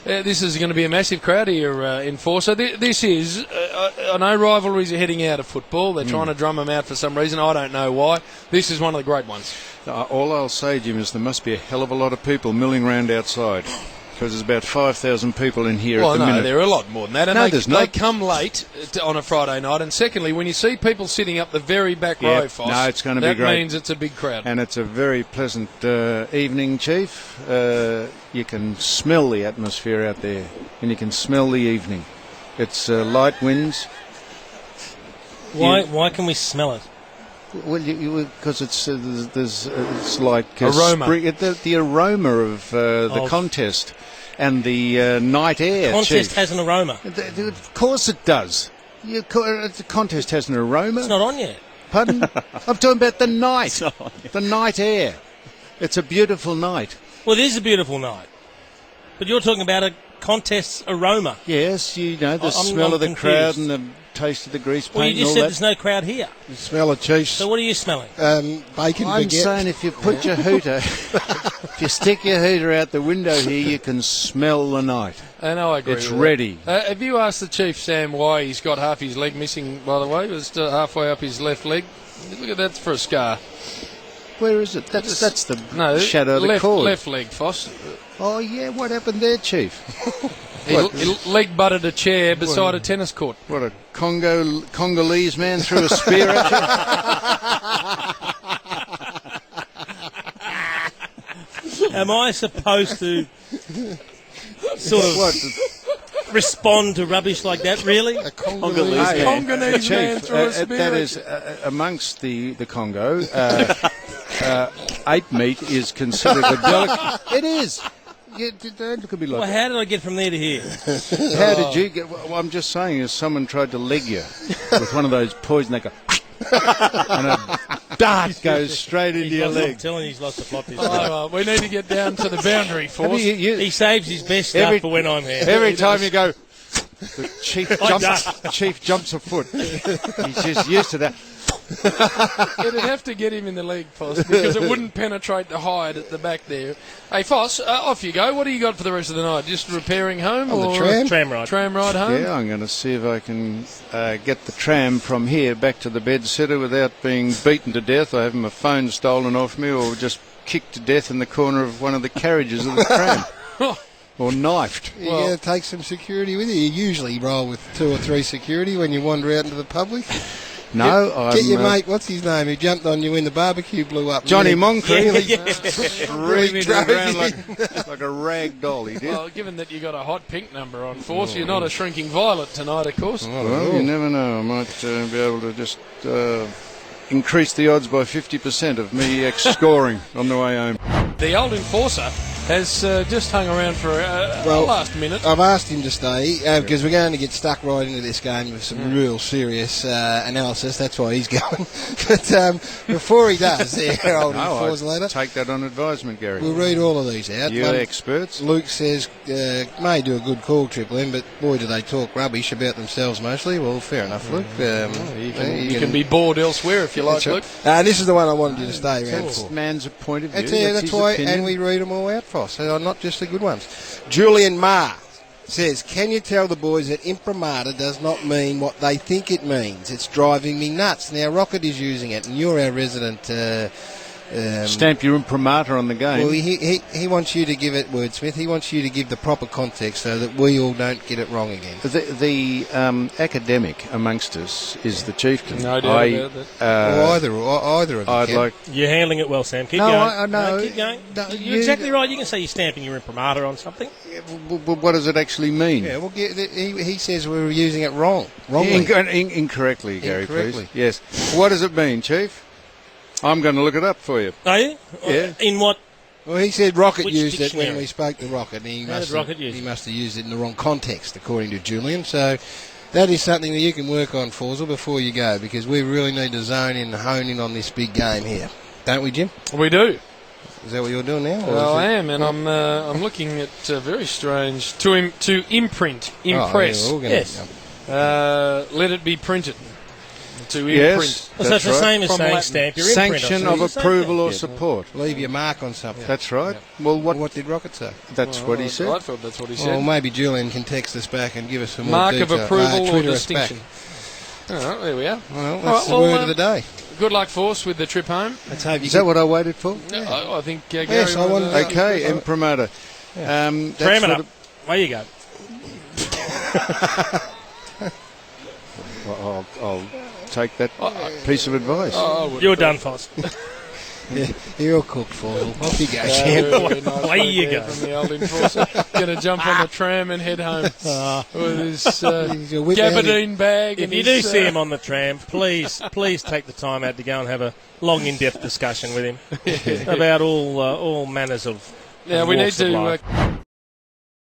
this is going to be a massive crowd here in Foss. So this is, I know rivalries are heading out of football. They're trying to drum them out for some reason. I don't know why. This is one of the great ones. All I'll say, Jim, is there must be a hell of a lot of people milling around outside. Because there's about 5,000 people in here at the minute. There are a lot more than that. And no, they come late on a Friday night. And secondly, when you see people sitting up the very back row, Foss, no, it's going to be great. That means it's a big crowd. And it's a very pleasant evening, Chief. You can smell the atmosphere out there, and you can smell the evening. It's light winds. Why can we smell it? Well, because it's like aroma. The aroma of the contest and the night air. Contest Chief. has an aroma. Of course it does. The contest has an aroma. It's not on yet. Pardon? I'm talking about the night. The night air. It's a beautiful night. Well, it is a beautiful night. But you're talking about a contest's aroma. Yes, the smell of the crowd and the taste of the grease paint. Well, you just said there's no crowd here. The smell of cheese. So what are you smelling? Bacon. I'm baguette. saying if you put your hooter, if you stick your hooter out the window here, you can smell the night. And I agree. It's with ready. That. Have you asked the Chief, Sam, why he's got half his leg missing, by the way? It was halfway up his left leg. Look at that for a scar. Where is it? That's the shadow of the cord. Left leg, Foss. Oh, yeah. What happened there, Chief? He leg butted a chair beside a tennis court. What, a Congolese man threw a spear at you? Am I supposed to sort of respond to rubbish like that, really? A Congolese Congolese man threw a spear that at is, amongst the Congo, ape meat is considered a delicacy. It is. Don't look at me like Well, how did I get from there to here? How did you get... Well, I'm just saying, if someone tried to leg you with one of those poison, they go... and a dart goes straight into your leg. I'm telling you, he's lost the plot this we need to get down to the boundary, Foss. He saves his best stuff for when I'm here. Every time you go... The chief jumps a foot. He's just used to that. It'd have to get him in the leg, Foss, because it wouldn't penetrate the hide at the back there. Hey, Foss, off you go. What do you got for the rest of the night? Just repairing home? Or the tram ride. Tram ride home? Yeah, I'm going to see if I can get the tram from here back to the bedsitter without being beaten to death or having my phone stolen off me or just kicked to death in the corner of one of the carriages of the tram. Or knifed. You're going to take some security with you. You usually roll with 2 or 3 security when you wander out into the public. No, Get your mate, what's his name, who jumped on you when the barbecue blew up. Johnny Moncrief. Really drove around like a rag doll, he did. Well, given that you got a hot pink number on Foss, you're not a shrinking violet tonight, of course. Well, you never know. I might be able to just increase the odds by 50% of me scoring on the way home. The old enforcer has just hung around for a last minute. I've asked him to stay because we're going to get stuck right into this game with some real serious analysis. That's why he's going. But before he does, old enforcer later, take that on advisement, Garry. We'll read all of these out. You're experts. Luke says, may do a good call, Triple M, but boy, do they talk rubbish about themselves mostly. Well, fair enough, Luke. You can be bored elsewhere if you like, Luke. This is the one I wanted you to stay around for. Man's point of view. That's why, opinion. And we read them all out, Foss. So not just the good ones. Julian Marr says, can you tell the boys that imprimatur does not mean what they think it means? It's driving me nuts. Now, Rocket is using it, and you're our resident... stamp your imprimatur on the game. Well, he wants you to give it, Wordsmith, he wants you to give the proper context so that we all don't get it wrong again. The academic amongst us is the chieftain. No doubt about that. Either of you. You're handling it well, Sam. Keep going. No, keep going. No, you're exactly right. You can say you're stamping your imprimatur on something. Yeah, but what does it actually mean? Yeah, well, he says we were using it wrongly. Incorrectly, Garry, please. Yes. What does it mean, Chief? I'm going to look it up for you. Are you? Yeah. In what? Well, he said Rocket Which used dictionary? it when we spoke to Rocket, and he must have used it in the wrong context, according to Julian. So that is something that you can work on, Forsell, before you go, because we really need to zone in and hone in on this big game here. Don't we, Jim? We do. Is that what you're doing now? Well, I am, and I'm looking at very strange to imprint, impress. Yes. Let it be printed. to Yes, imprint. So it's the that's right. same as From saying Latin. stamp your imprint. Sanction or of something. approval or support. Leave your mark on something. That's right. Well, What did Rocket say? that's what he said. I thought that's what he said. Well, maybe Julian can text us back and give us some Mark more of detail. approval or Twitter us back. distinction. All right, there we are. Well, that's All right, the well, word of the day. Good luck, Foss, with the trip home. Let's hope you Is that what I waited for? I think Gary Yes, I wanted wanted to- Okay, imprimatur. Tram That's it what up. There you go. I'll take that piece of advice. You're done, Foss. Yeah, you're cooked for. Off you go, Yeah, champ. very nice Away point you there go. From the old enforcer. Going to jump on the tram and head home with his He'll whip out gabardine bag. If and you do his, see him on the tram, please take the time out to go and have a long, in-depth discussion with him about all manners of Now we need walks of to life.